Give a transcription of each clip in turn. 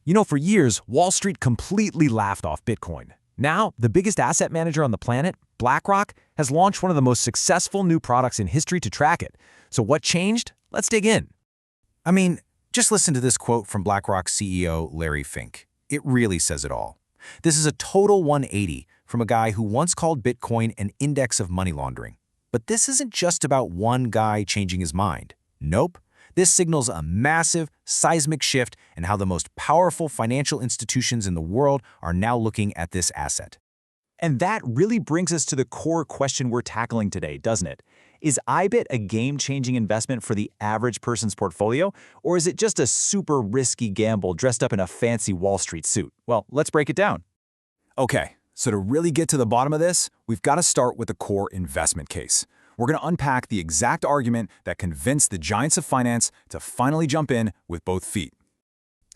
You know, for years, Wall Street completely laughed off Bitcoin. Now, the biggest asset manager on the planet, BlackRock, has launched one of the most successful new products in history to track it. So what changed? Let's dig in. I mean, just listen to this quote from BlackRock's CEO, Larry Fink. It really says it all. This is a total 180 from a guy who once called Bitcoin an index of money laundering. But this isn't just about one guy changing his mind. Nope. This signals a massive, seismic shift in how the most powerful financial institutions in the world are now looking at this asset. And that really brings us to the core question we're tackling today, doesn't it? Is IBIT a game-changing investment for the average person's portfolio, or is it just a super risky gamble dressed up in a fancy Wall Street suit? Well, let's break it down. Okay, so to really get to the bottom of this, we've got to start with the core investment case. We're going to unpack the exact argument that convinced the giants of finance to finally jump in with both feet.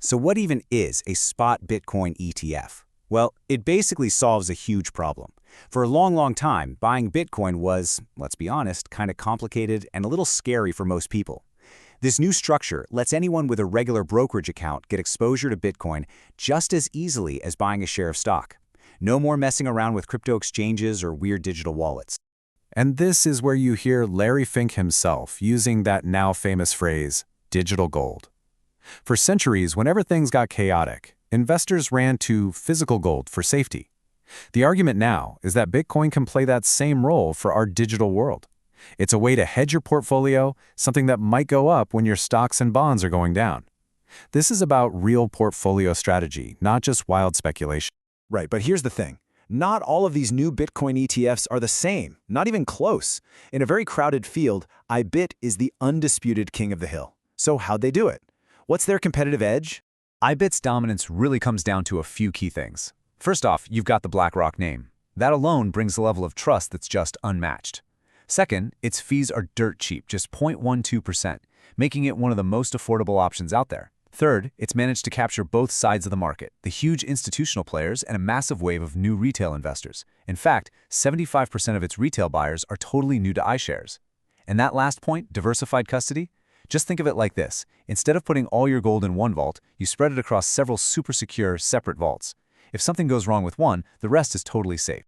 So what even is a spot Bitcoin ETF? Well, it basically solves a huge problem. For a long time, buying Bitcoin was, let's be honest, kind of complicated and a little scary for most people. This new structure lets anyone with a regular brokerage account get exposure to Bitcoin just as easily as buying a share of stock. No more messing around with crypto exchanges or weird digital wallets. And this is where you hear Larry Fink himself using that now famous phrase, digital gold. For centuries, whenever things got chaotic, investors ran to physical gold for safety. The argument now is that Bitcoin can play that same role for our digital world. It's a way to hedge your portfolio, something that might go up when your stocks and bonds are going down. This is about real portfolio strategy, not just wild speculation. Right, but here's the thing. Not all of these new Bitcoin ETFs are the same, not even close. In a very crowded field, IBIT is the undisputed king of the hill. So how'd they do it? What's their competitive edge? IBIT's dominance really comes down to a few key things. First off, you've got the BlackRock name. That alone brings a level of trust that's just unmatched. Second, its fees are dirt cheap, just 0.12%, making it one of the most affordable options out there. Third, it's managed to capture both sides of the market, the huge institutional players and a massive wave of new retail investors. In fact, 75% of its retail buyers are totally new to iShares. And that last point, diversified custody? Just think of it like this. Instead of putting all your gold in one vault, you spread it across several super secure, separate vaults. If something goes wrong with one, the rest is totally safe.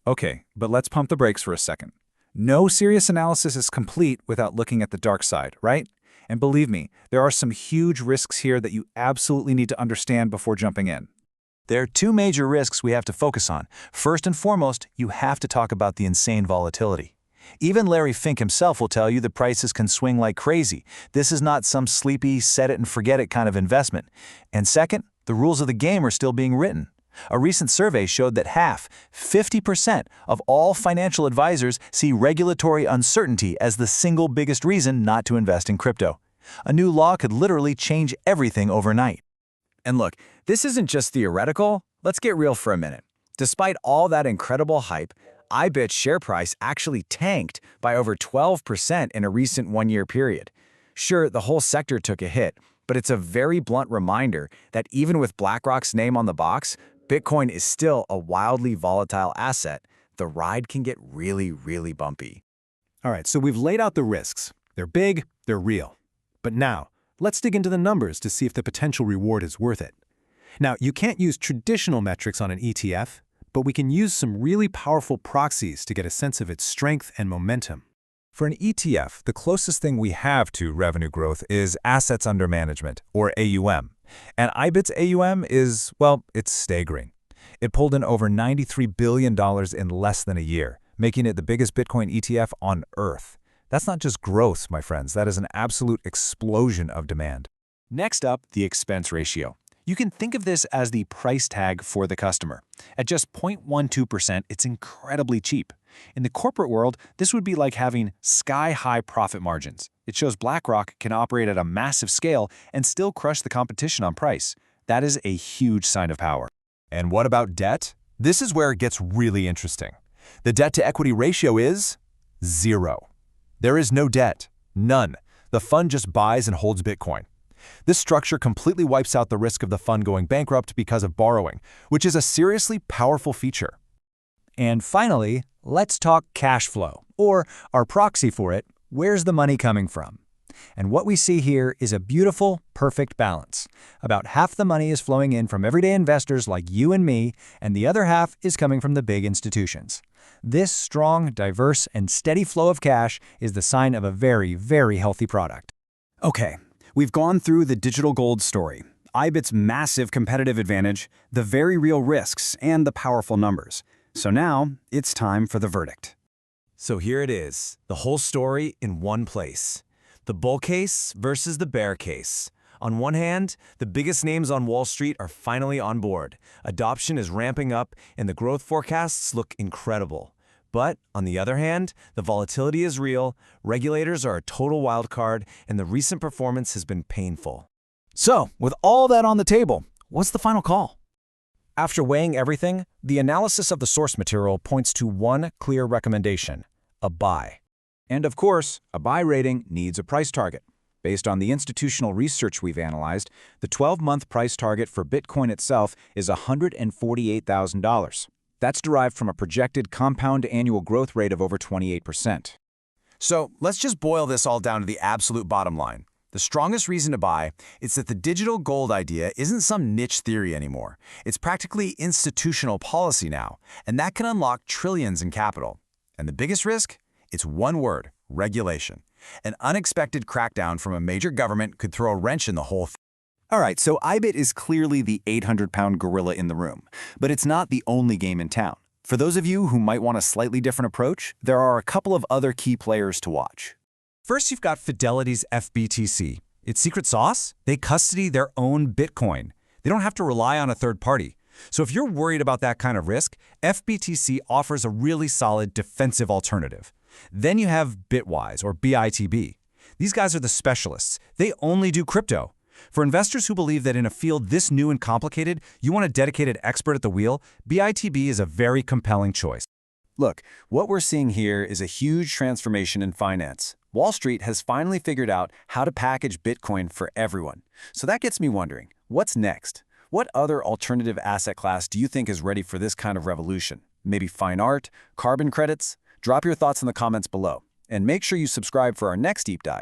Okay, but let's pump the brakes for a second. No serious analysis is complete without looking at the dark side, right? And believe me, there are some huge risks here that you absolutely need to understand before jumping in. There are two major risks we have to focus on. First and foremost, you have to talk about the insane volatility. Even Larry Fink himself will tell you the prices can swing like crazy. This is not some sleepy, set it and forget it kind of investment. And second, the rules of the game are still being written. A recent survey showed that 50% of all financial advisors see regulatory uncertainty as the single biggest reason not to invest in crypto. A new law could literally change everything overnight. And look, this isn't just theoretical. Let's get real for a minute. Despite all that incredible hype, IBIT's share price actually tanked by over 12% in a recent one-year period. Sure, the whole sector took a hit, but it's a very blunt reminder that even with BlackRock's name on the box, Bitcoin is still a wildly volatile asset. The ride can get really, really bumpy. All right, so we've laid out the risks. They're big, they're real. But now, let's dig into the numbers to see if the potential reward is worth it. Now, you can't use traditional metrics on an ETF, but we can use some really powerful proxies to get a sense of its strength and momentum. For an ETF, the closest thing we have to revenue growth is assets under management, or AUM. And IBIT's AUM is, well, it's staggering. It pulled in over $93 billion in less than a year, making it the biggest Bitcoin ETF on Earth. That's not just growth, my friends. That is an absolute explosion of demand. Next up, the expense ratio. You can think of this as the price tag for the customer. At just 0.12%, it's incredibly cheap. In the corporate world, this would be like having sky-high profit margins. It shows BlackRock can operate at a massive scale and still crush the competition on price. That is a huge sign of power. And what about debt? This is where it gets really interesting. The debt-to-equity ratio is 0. There is no debt. None. The fund just buys and holds Bitcoin. This structure completely wipes out the risk of the fund going bankrupt because of borrowing, which is a seriously powerful feature. And finally, let's talk cash flow, or our proxy for it, where's the money coming from? And what we see here is a beautiful, perfect balance. About half the money is flowing in from everyday investors like you and me, and the other half is coming from the big institutions. This strong, diverse, and steady flow of cash is the sign of a very, very healthy product. Okay, we've gone through the digital gold story, IBIT's massive competitive advantage, the very real risks, and the powerful numbers. So now, it's time for the verdict. So here it is, the whole story in one place. The bull case versus the bear case. On one hand, the biggest names on Wall Street are finally on board. Adoption is ramping up, and the growth forecasts look incredible. But on the other hand, the volatility is real, regulators are a total wild card, and the recent performance has been painful. So, with all that on the table, what's the final call? After weighing everything, the analysis of the source material points to one clear recommendation: a buy. And of course, a buy rating needs a price target. Based on the institutional research we've analyzed, the 12-month price target for Bitcoin itself is $148,000. That's derived from a projected compound annual growth rate of over 28%. So let's just boil this all down to the absolute bottom line. The strongest reason to buy is that the digital gold idea isn't some niche theory anymore. It's practically institutional policy now, and that can unlock trillions in capital. And the biggest risk? It's one word: regulation. An unexpected crackdown from a major government could throw a wrench in the whole thing. All right, so IBIT is clearly the 800-pound gorilla in the room, but it's not the only game in town. For those of you who might want a slightly different approach, there are a couple of other key players to watch. First, you've got Fidelity's FBTC. Its secret sauce? They custody their own Bitcoin. They don't have to rely on a third party. So if you're worried about that kind of risk, FBTC offers a really solid defensive alternative. Then you have Bitwise, or BITB. These guys are the specialists. They only do crypto. For investors who believe that in a field this new and complicated, you want a dedicated expert at the wheel, BITB is a very compelling choice. Look, what we're seeing here is a huge transformation in finance. Wall Street has finally figured out how to package Bitcoin for everyone. So that gets me wondering, what's next? What other alternative asset class do you think is ready for this kind of revolution? Maybe fine art, carbon credits? Drop your thoughts in the comments below. And make sure you subscribe for our next deep dive.